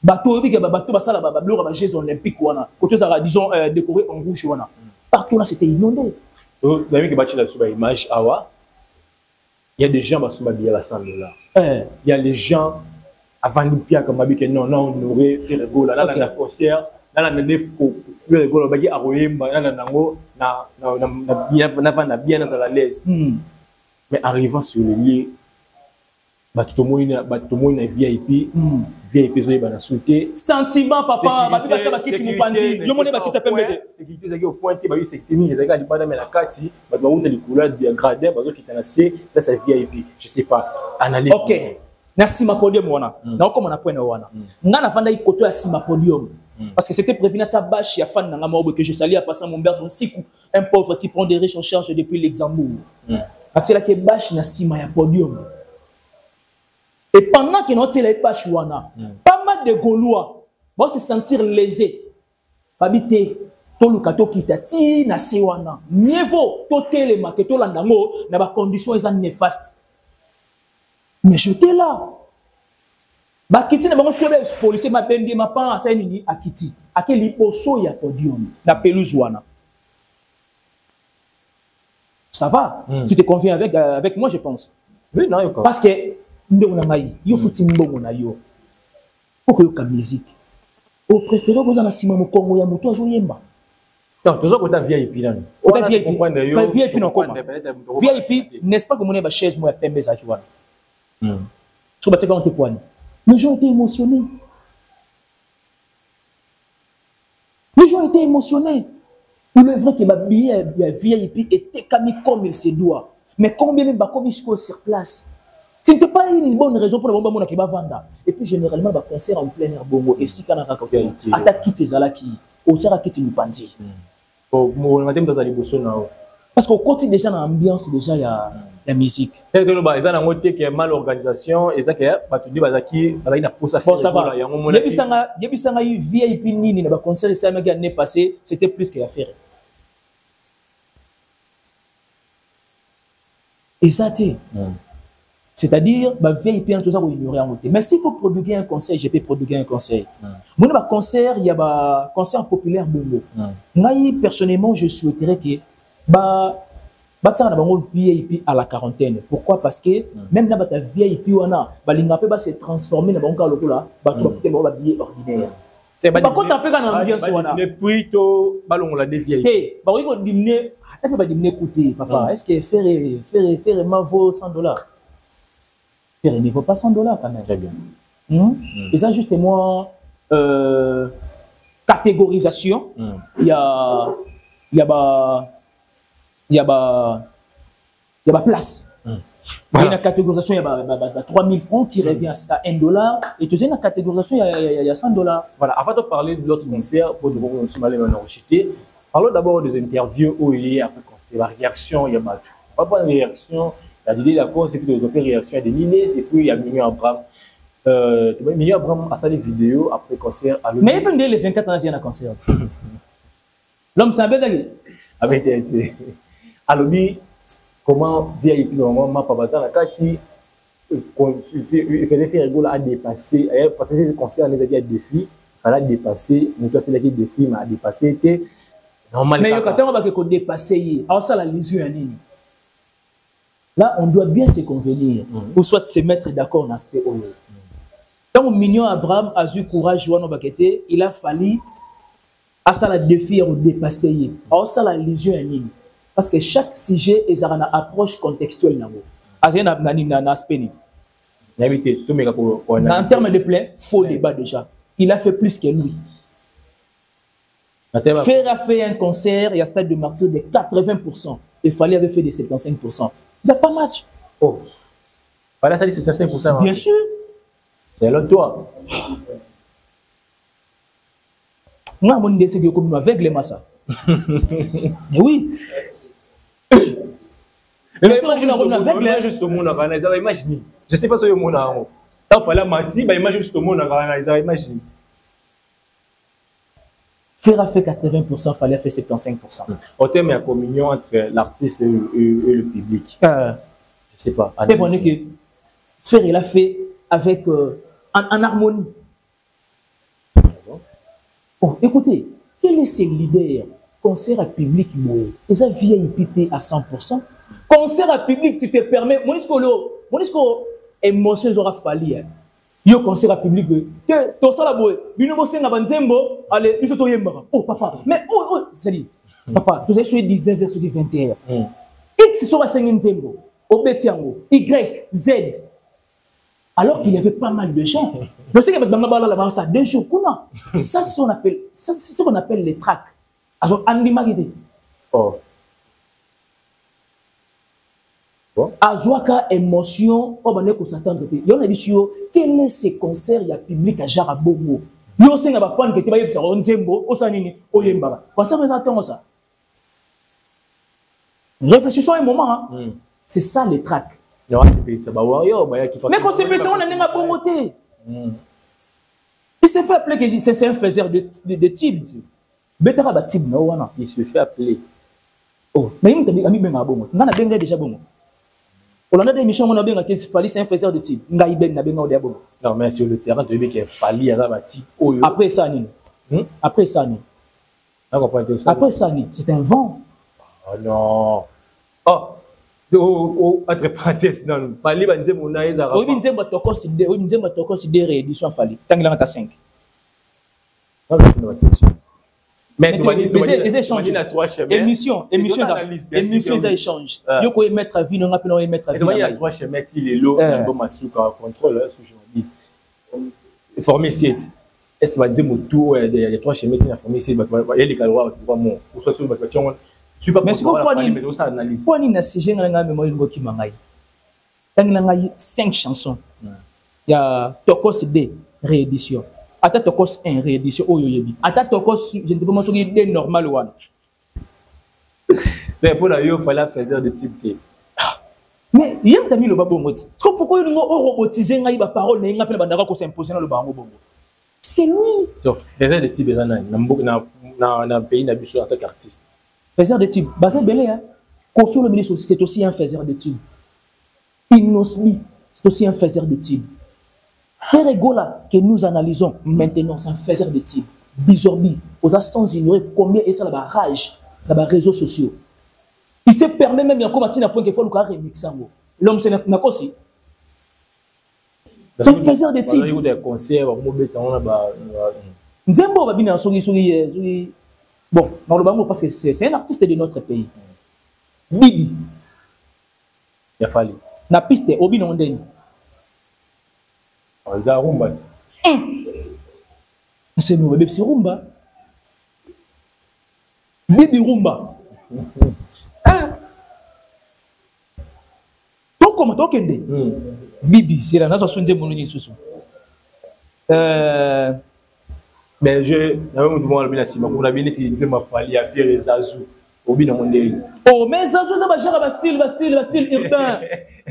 Bateau obi que bateau ba sala ba bleu ba Jeux olympiques wana. Côté ça disons décoré en rouge wana. Partout là c'était inondé. Vous avez vu que bâti là sur image awa. Il y a des gens qui sont habillés à $100. Il y a les gens avant de pire comme habillés non on aurait fait le goal là la concert là la nef pour faire le goal bagi aroyem là nango na bien dans la l'aise Mais arrivant sur le lieu, tout le monde est VIP. VIP, ils ont sauté. Sentiment, papa, sécurité, au point que c'est fini. Les gars, ils ont la carte, ils ont les couleurs dégradées, ils ont là, c'est VIP. Je ne sais pas. Analyse. Ok. Na sima podium wana. Na comme on a point wana. Nga na vanda ikoto ya sima podium. Parce que c'était prévu na ta bâche ya fan na maobo que je salue à passer mon père Sikou, un pauvre qui prend des riches en charge depuis Luxembourg. Parce que là que bâche na sima ya podium. Et pendant que notre la bâche wana, pas mal de Gaulois vont se sentir lésés. Habiter to lukato kitati na sewana. Mieux vaut to telema que to landango na ba conditions eza néfastes. Mais j'étais là. Bakiti na bango sobe policier ma bendi ma pan asa nini akiti. Akeli poso ya podium na pelouse wana. Ça va? Tu te conviens avec moi je pense. Oui, non, d'accord. Parce que ndongo na ngai yo futi mbongo na yo. Pourquoi yo ka musique? Au préféré vous en a sima mo Kongo ya moto azo yemba. Non, toujours quand tu VIP là. VIP non comment? VIP n'est-ce pas que mon ba chaise moi pembe za kiwana. Les gens étaient émotionnés. Les gens étaient émotionnés. Il est vrai que ma billet VIP était comme il se doit. Mais combien même comme sur place? Ce n'était pas une bonne raison pour le moment qui va vendre. Et puis généralement, le concert en plein air bongo. Et si quand on a raconté, attaque quitte Zalaki, au Tchara quitte Mupandi. Parce qu'au côté déjà dans l'ambiance, déjà il y a la musique. C'est que il y a mal organisation et ça que tu dis bazaki na pousse à faire. Bon ça va. Yebisanga VIP nini na ba concert ça m'a année passée, c'était plus qu'il y a faire. Et ça c'est-à-dire bah VIP en tout ça pour ignorer en côté. Mais s'il faut produire un conseil, je peux produire un conseil. Moi ba concert, il y a ba concert populaire bongo. Moi personnellement, je souhaiterais que bah VIP à la quarantaine. Pourquoi? Parce que même là, ta VIP va se transformer dans un cas là, va foutre un billet ordinaire. C'est pas quand tu as une ambiance mais plutôt ballon la dévier. Bah oui, diminuer, attends pas diminuer coûter papa. Est-ce que faire vaut $100? Faire ne vaut pas $100 quand même. Très bien. Et ça justement catégorisation. Il y a place. Il y a une catégorisation, il y a 3000 francs qui revient à $1. Et tu sais, une catégorisation, il y a $100. Voilà, avant de parler de l'autre concert, pour nous citer, parlons d'abord des interviews où il y a après concert, la réaction, il y a pas de réaction. La idée d'accord, c'est que de faire réaction à des milliers, et puis il y a Mignon Abraham. Mignon Abraham a salé vidéo après concert. Mais il y a les 24 ans, il y a un concert. L'homme, c'est un peu d'ailleurs. Avec été. Alors, comment VIP normalement papa ça quand il fallait faire rigolo à dépasser parce que le concert les a dit à défi il fallait dépasser mais toi c'est là qui défi mais à dépasser était normal mais quand on va que dépasser alors ça la lésion là on doit bien se convenir ou soit se mettre d'accord dans aspect donc Mignon Abraham a eu courage il a fallu à ça la défi ou dépasser alors ça la lésion parce que chaque sujet est une approche contextuelle. En termes de plein, faux débat déjà. Il a fait plus que lui. Faire a fait un concert, il y a un stade de martyr de 80%. Il fallait avoir fait de 75%. Il n'y a pas match. Oh. Voilà, ça dit 75%. Bien sûr. C'est l'autre toi. Moi, mon idée, c'est que comme avec les massas. Mais oui. Je ne sais pas si vous avez faire a fait 80%, fallait faire 75%. Au terme, il y a communion entre l'artiste et le public. Je ne sais pas. C'est vrai que faire, il a fait avec en harmonie. Bon, écoutez, quel est ce leader? Concert à public, et ça VIP à 100%. Concert à public, tu te permets. Mon émotion aura fallu. Yo concert à public, que ton salaboy, bino bosse na banzembo, allez, ils sont yemba. Oh papa, mais oh, c'est dit, papa, tu sais sur 19 verset 21. X sera 5 nzembo. Obetiango, Y, Z. Alors qu'il y avait pas mal de gens. Je sais que ça 2 jours. Ça, c'est ce qu'on appelle les tracts. Alors, Oh. Bon. Azwaka émotion, on va ko s'attendre. Yo na dit quel est ce concert il y a public à Jarabongo. Yo senga ba fan que te ba yebisa on nzembo, o sa nini, o yemba. Concert les attend ça. Réfléchissons un moment. Hein. C'est ça les tracts. Non, c'est pas warrior, mais quand c'est on a n'a pas monté. Il s'est fait appeler que c'est un faiseur de type. Betara ba type no wana. Il se fait appeler. Oh, mais il m'a mis ben abongo. Ngana benga déjà bongo. On a des émissions on a bien que Fali c'est un faiseur de type. Ngai ben na benga o de abongo. Non, mais sur le terrain tu veux que Fali a ba type. Après ça nini. Après ça nini. Après ça nini, c'est un vent. Oh non. Oh, entre parenthèses, non, Fali va dire mon aïe Zara. Oui, Nzemba Tokos idée, oui, Nzemba Tokos idée réédition Fali. Tangila ta 5. Non, c'est une question. Mais les échanges. Émission, ça échange. Yo ko mettre vie, non appelons y mettre vie. Il y a 3 chemins, il est lourd, un bon masuka contrôle, ce journaliste. Formé 7. Est-ce que va dire mon tour, il y a 3 chemins, il y a formé 7, il y a les calories, ou soit sur le bâtiment. Mais si vous prenez une sujet, il y a 5 chansons. Il y a Tokos 2 réédition. Ata Tokos 1 réédition. Ata Tokos, je ne sais pas si c'est normal ou pas. C'est pour la il fallait faire de type. Mais il y a mis le babo moti. Pourquoi il y a robotisé les paroles et il s'imposer dans le babo. C'est lui. Faiseur de type dans un pays d'abus en tant qu'artiste. Faiseur de tube. Basé Belé, hein. Kofi Olomide, c'est aussi un faiseur de tube. Inosmi, c'est aussi un faiseur de tube. Ferregola, que nous analysons maintenant, c'est un faiseur de tube. Bizorbi, aux sans ignorer combien est ça la rage dans les réseaux sociaux. Il se permet même, comme à point qu'il faut le remixer. L'homme, c'est un aussi. C'est un faiseur de tube. Il y a des concerts, Nzembo va bien en bon, dans le Bango, parce que c'est un artiste de notre pays. Bibi. Il a fallu. La piste est Obi Nondeni. Il y a Rumba. C'est nous, Bibi Rumba. Bibi Rumba. Donc, comment tu as Bibi, c'est la nation de Mouni Soussou. Mais je n'avais bien dit ma famille a fait les azous au bin monde. Oh, mais Zazou, ça va gérer style urbain.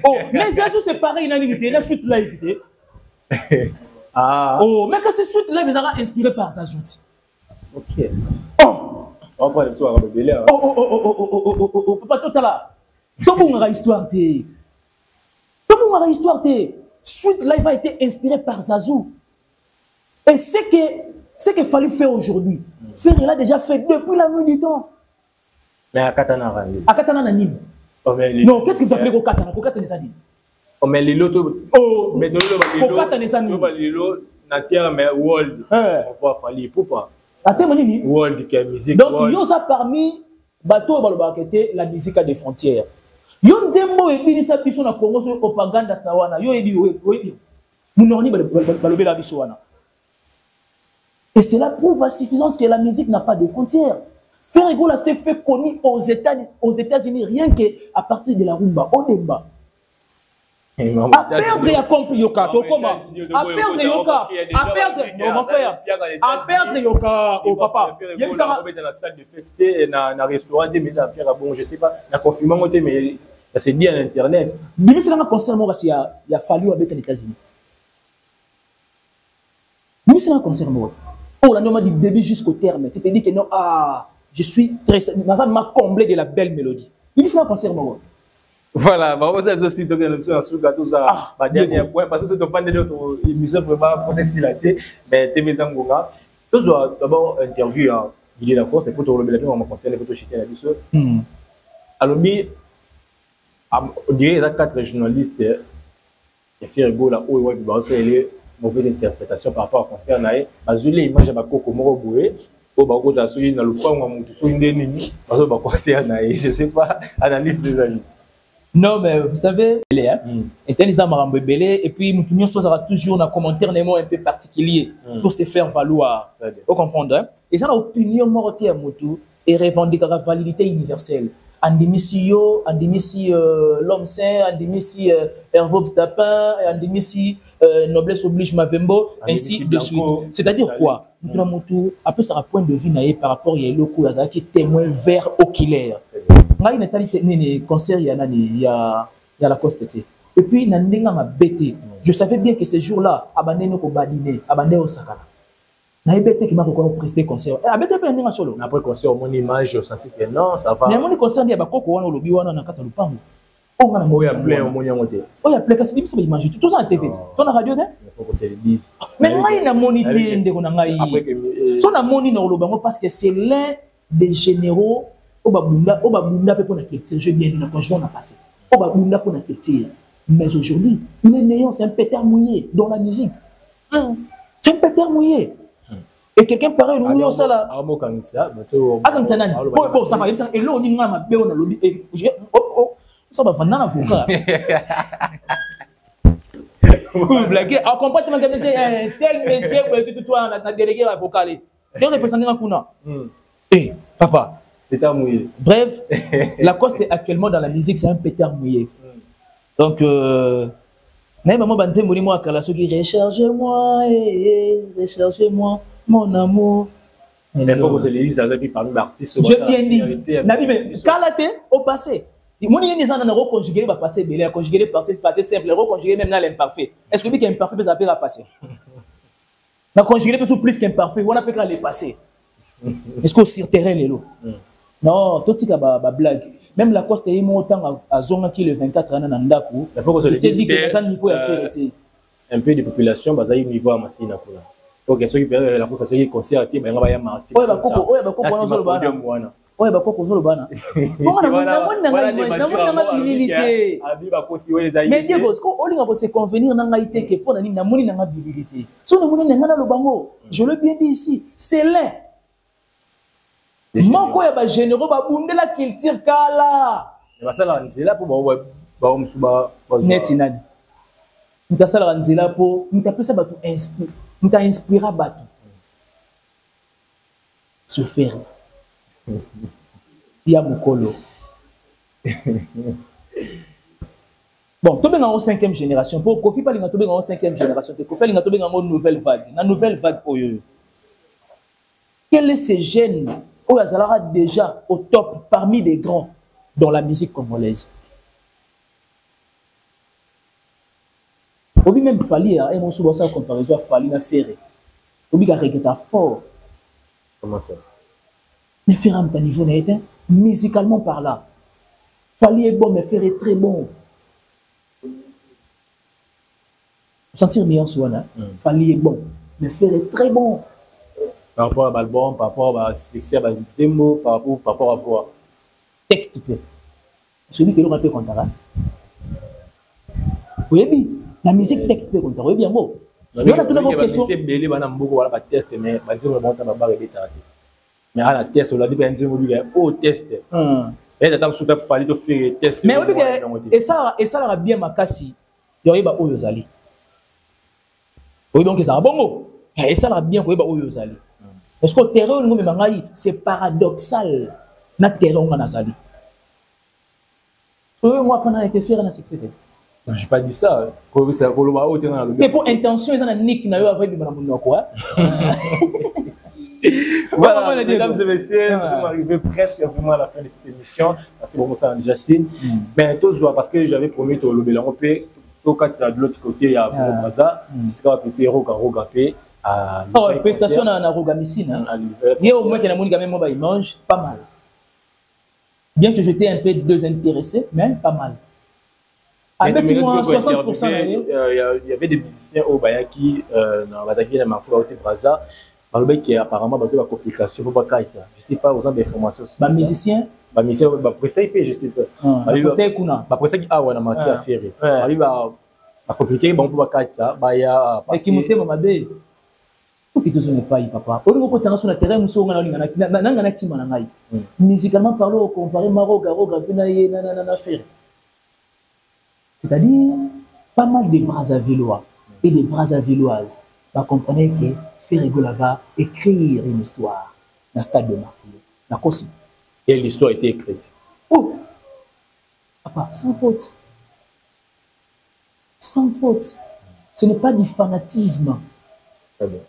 Oh, mais Zazou, c'est pareil, il y a la suite live. Ah. Oh, mais quand c'est suite live, ils sont inspirés par Zazou. Ok. Oh. On va le soir avec Belé. Oh, papa, tout à l'heure. Tout le monde a histoire. Tout le monde a histoire. Suite live a été inspiré par Zazou. Et ce qu'il fallait faire aujourd'hui, faire, il a déjà fait depuis la nuit du temps. Mais à Katana Rani. À Katana Nanim. Non, qu'est-ce que vous appelez au Katana? Au Katana Nanim. Oh, mais les lotos. Oh, mais au Katana Nanim. Les lotos, na terre, mais world. On va falloir. Pourquoi? À terre, Manini. World, qui est musique. Donc, il y a parmi bateau et la musique à des frontières. Il y a des mots et bien, ça, ils sont à Congo, sur propagande, Sawana. Il y a des mots et bien. Nous n'avons pas la Bissoana. Et cela prouve à suffisance que la musique n'a pas de frontières. Ferregola s'est fait connu aux États-Unis rien qu'à partir de la rumba, au débat. À perdre et à compris Yoka, à perdre Yoka, à perdre, non mon frère, à perdre Yoka, oh papa. Il y a dans la salle de fête, et dans le restaurant, des maisons à Pierre, bon, je sais pas, la confirmation, mais ça s'est dit à l'internet. Mais c'est dans un concert, il y a fallu avec les États-Unis. Mais c'est un concert, oh, la norme du début jusqu'au terme. Tu te dis que non, je suis très. Ça m'a comblé de la belle mélodie. Il me un concert, moi. Voilà, bah, vous avez aussi donné l'option à ce gâteau, ça. Dernier point, parce que c'est pas de notre émission vraiment processus laté, mais Témé Zangonga. D'abord, interview, il est d'accord, c'est pour te remettre la vie, on m'a conseillé les photos chez la mission. Alors, on dirait qu'il y a 4 journalistes qui ont fait un là où il va aussi mauvaise interprétation par rapport au concert naé parce que les images à Bako Komoro Boué au Bako Tassoui dans le coin où on a tout une déni parce que Bako concert naé je sais pas analyse des amis Non, mais vous savez, et puis nous aura toujours un commentaire un peu particulier pour se faire valoir. Vous comprenez? Et ça, l'opinion mortelle à Moutou et revendique la validité universelle. Andimisi l'homme saint, andimisi Hervé Tapin, andimisi noblesse oblige Mavembo, ainsi de suite. C'est-à-dire quoi? Moutou, après ça, un point de vue par rapport à l'Oko, qui est témoin vert oculaire. Il concert, il y a la costité. Et puis, je savais bien que ce jour-là, abandonné au Badine, abandonné au Sakana. Na ebete qui m'a presté concert. Abete pe ndinga solo. Après concert mon image je senti que non ça va. Mais mon concert dia bakoko wana lobi wana na kata lupango. O ngana mo ya plein mon yangote. O ya plein kasi bimisa ba image tout ça en TV. Ton radio de? Il faut que c'est le 10. Mais ngai na monité ndeko na ngai. So na moni na lobango parce que c'est l'un des généraux au babunda pe pour la culture. Je viens de quand on a passé. Au babunda pour la culture. Mais aujourd'hui, il est néant, c'est un pétard mouillé dans la musique. C'est un pétard mouillé. Et quelqu'un pareil, nous y ça là. Bon, ça va. Et là, on y a ma béon à l'objet. Ça va vendre l'avocat. Vous blaguez. En comportement tel monsieur, toi, on a délégué l'avocat. Et on représente un coup. Eh, papa. Pétard mouillé. Bref, Lacoste actuellement dans la musique, c'est un pétard mouillé. Donc, rechargez-moi, mon amour. Il faut que c'est l'église avec parmi les artistes. Je bien dit. Mais Kalate au passé. Mon yéni zana na reconjuguer va passer belé, conjuguer passé simple, reconjuguer même là l'imparfait. Est-ce que lui qui est imparfait peut s'appeler à passer? Na conjuguer peut plus qu'imparfait, on appelle qu'à les passer. Est-ce que sur terrain les lots? Non, tout ça ba blague. Même la Coste est montant à zone qui le 24 ans en Ndaku. Il faut que c'est dit que ça niveau à faire un peu de population basa niveau à Massina kuna. OK, ceux qui perdent la course qui concert ti ba ngaba ya martyr. Ouais ba koko na zolo bana. Ouais ba koko zolo bana. Bon na virilité. Abi ba kosi we za. Mais Diego, est-ce qu'on olinga ko se convenir na ngaité que pour na nini na moni na virilité. So na moni na lo bango. Je l'ai bien dit ici, c'est l'un. Moko ya ba généraux ba bundela culture kala. Ba sala nzela po ba msuba neti nani. Nta sala nzela po nta pesa ba tu inspire. Nta inspira ba tu. Se faire. Ya mukolo. Bon, to benga en 5e génération. Pour Kofi pa linga to benga en 5e génération. Kofi linga to benga en nouvelle vague. Na nouvelle vague oyo. Quel est ce gène Oyazala déjà au top parmi les grands dans la musique congolaise. Obi même Fali a un souvent ça comparaison à Fali na Ferré. Obi a regretté fort. Comment ça? Mais Ferré à niveau n'a été musicalement parlant. Fali est bon mais Ferré est très bon. Sentir meilleur soin Fali est bon mais Ferré est très bon. Par rapport à l'album, par rapport à succès, par rapport à voix. Texte peu. Celui que l'on appelle Kontara. Oui, bien. La musique texte peu Kontara. Oui, bien beau. Il y a tout le question. C'est belé, on a beaucoup de tests, mais on dit vraiment que on a des tests. Mais à la test, on a dit ben dire on oh test. Et d'attendre sous ta fallait te faire test. Mais oui, et ça a bien makasi. Il y aurait ba oyozali. Oui, donc ça a bon mot. Et ça a bien quoi ba oyozali. Parce qu'au terrain, c'est paradoxal. Na terrain, on a sali. Moi, pendant été fait, on a succès. Je n'ai pas dit ça. C'est pour intention, ils ont un nick na yo avec du madame quoi. Voilà, mesdames et messieurs, nous sommes arrivés presque vraiment à la fin de cette émission. Merci beaucoup, ça, Justine. Mais tous, parce que j'avais promis au Lobélan, au cas de l'autre côté, il y a un bazar. C'est quand on peut Roga. Oh, félicitations à Rogamissine. Il y a au moins qu'il y a quand même il mange pas mal. Bien que j'étais un peu désintéressé, mais pas mal. Avec moi 60%. Il y avait des musiciens au Bayaki, dans la Martin Bauti Braza, qui apparemment basé sur la complication pour pas ça. Je sais pas, aux d'informations. Musicien musicien, presté IP, je sais pas. Presté Kuna. Presté qui a ouais, la matière ferrée. Il va compliquer, bon pour pas ça. Bah il y a. Et qui montait ma bébé. Pour que tu ne pas y papa. Au niveau de sur le terrain, nous sommes musicalement parlant, comparé Maroc, Garoga, Pinaye, Nana Ferré. C'est-à-dire, pas mal de Brazzavillois et des Brazzavilloises va comprendre que Ferregola va écrire une histoire dans le stade de Martinique. D'accord? Et l'histoire a été écrite. Oh! Papa, sans faute. Sans faute. Ce n'est pas du fanatisme. Très bien.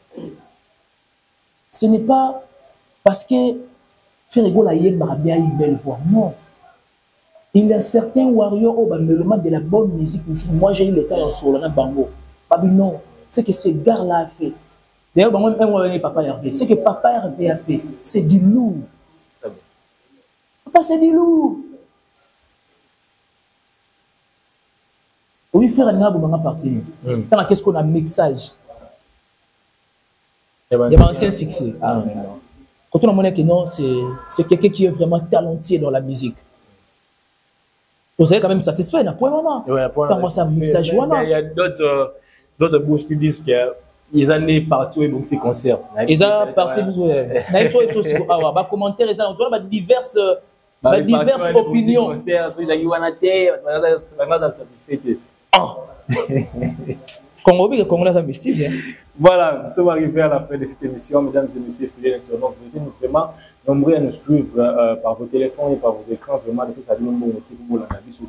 Ce n'est pas parce que Ferregola a une belle voix. Non. Il y a certains warriors au Bambelement de la bonne musique. Moi, j'ai eu le temps en solo, dans Bango. Babi, non. C'est que ce gars-là a fait. D'ailleurs, moi, Papa Hervé. Ce que Papa Hervé a fait, c'est du lourd. Papa, c'est du lourd. Oui, faire un arbre dans la partie. Qu'est-ce qu'on a mixage? Il y a un ancien succès. Ah, non. Quand on a monnaie que non, c'est quelqu'un qui est vraiment talentueux dans la musique. Vous êtes quand même satisfait, n'a pas vraiment. Comment ça mixage? Il y a d'autres bouches qui disent qu'ils ont parti donc ces concerts. Ils ont parti. Bah commentaires, ils ont diverses opinions. Comment ça m'estime? Voilà, nous sommes arrivés à la fin de cette émission, mesdames et messieurs, fidèles internautes. Vous êtes vraiment nombreux à nous suivre par vos téléphones et par vos écrans. Vraiment, depuis ça, nous avons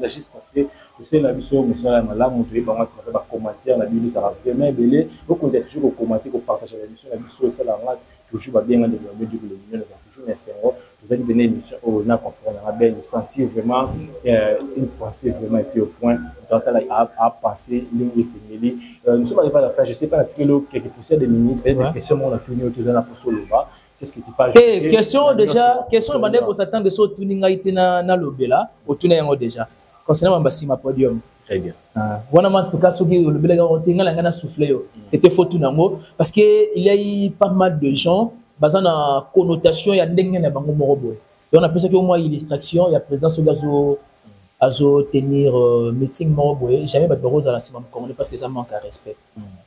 juste parce que vous savez, la vie sur nous sommes là, vous devez commentaire, la vie, ça va vraiment belé. Vous continuez toujours à commenter, à partager l'émission, la vie sur ça, la rate, toujours bien dans le milieu, toujours merci. Vous allez donner l'émission au NAC, on va bien sentir vraiment une pensée vraiment et puis au point. Dans ça, à passer, nous sommes arrivés à la fin. Je ne sais pas, quelques poussières des ministres, des questions, on a tourné autour de la poste au Loba. Qu'est-ce que tu parles? Question déjà, question de pour s'attendre de ce tourning a été dans le Bela, au tourner déjà. Concernant ma podium. Très bien. Voilà, en tout cas, ceux qui le Bela ont soufflé. C'était faux tout n'ango parce qu'il y a eu pas mal de gens, basant dans la connotation, il y a des gens qui ont on appelle ça qu'au moins il y a distraction, il y a président Sogazo. Azo tenir meeting morboé jamais bat rose à la semaine parce que ça manque à respect.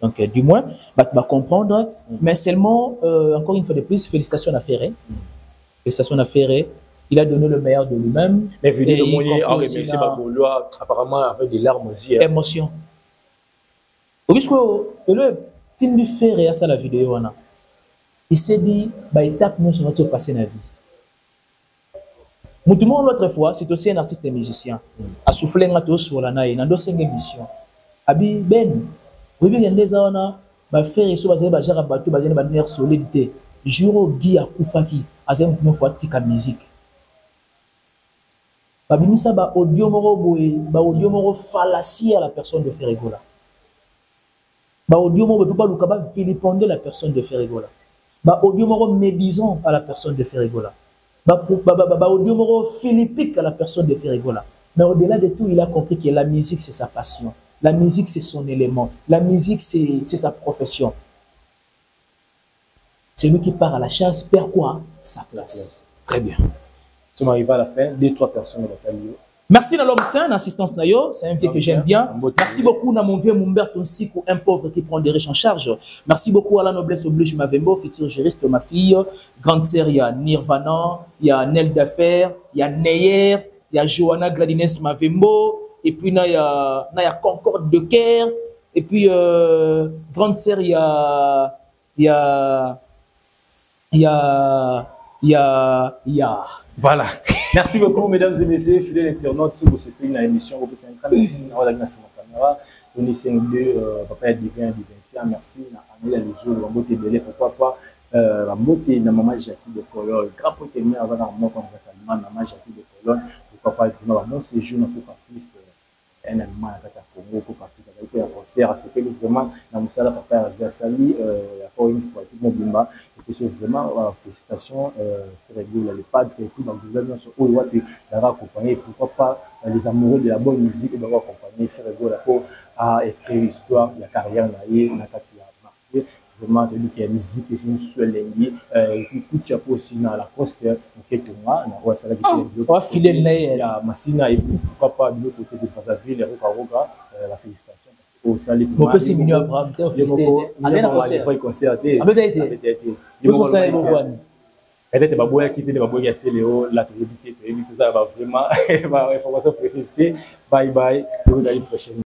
Donc du moins va comprendre mais seulement encore une fois de plus félicitations à Ferré. Félicitations à Ferré, il a donné le meilleur de lui-même. Mais vu le moyen à remercier Bagoloa apparemment avec des larmes aussi. Émotion. Au risque le team du Ferré à ça la vidéo on a. Il s'est dit bah étape nous sur notre passé na vie. Moutoumon l'autre fois, c'est aussi un artiste et musicien. A soufflé un atos sur la naïe, dans d'autres émissions. Abi Ben, oui bien des ans, bah faire ici basé bah gérer bateau basé dans une solidité. Juro Guy à Koufaki, azem une fois tika musique. Bah bimisa bah audio moro boé, bah audio moro fallacie à la personne de Ferregola. Bah audio moro peut pas le capable vilipender la personne de Ferregola. Bah audio moro médisant à la personne de Ferregola. Audio moro philippique à la personne de Ferregola. Mais au-delà de tout, il a compris que la musique, c'est sa passion. La musique, c'est son élément. La musique, c'est sa profession. Celui qui part à la chasse perd quoi? Sa place. Très bien. Nous sommes arrivés à la fin. 2-3 personnes de la famille. Merci à l'homme saint, l'assistance Nayo, c'est un vieux que j'aime bien. Merci beaucoup à mon vieux Mumberto Nsiko, un pauvre qui prend des riches en charge. Merci beaucoup à la noblesse oblige Mavembo, futur juriste, ma fille. Grande sœur, il y a Nirvana, il y a Nel D'Affaires, il y a Neyer, il y a Johanna Gladines Mavembo, et puis il y a Concorde de Caire, et puis grande sœur, il y a. Voilà. Merci beaucoup, mesdames et messieurs, fidèles internautes. C'est une émission. Vous pouvez caméra. Nous sommes deux, papa divin, divin. Merci. Pourquoi pas la beauté de maman Jackie de Cologne. Grand potémé avant la mort comme maman Jackie de Cologne. Pourquoi pas mon séjour dans tout fils un allemand à Congo pour partir avec un concert. C'est que vraiment dans mon salon papa Versali encore une fois tout mon bimba. C'est vraiment félicitations les padres et tout dans le gouvernement sur Ououaté d'avoir accompagné, pourquoi pas les amoureux de la bonne musique d'avoir accompagné Ferregola pour écrire l'histoire de la carrière de Nakatia Marseille. Vraiment, de lui qui a musique et une seule ligne et puis tout chapeau aussi dans la coste qui est moi on va filer il y a Massina et pourquoi pas de l'autre côté de Brazzaville et Roka la félicitation. On peut s'y minir Abraham, tu as concert. Peut-être Baboya qui était Baboya Céléo, la tout ça va vraiment information précise. Bye bye. Et vous allez prochaine.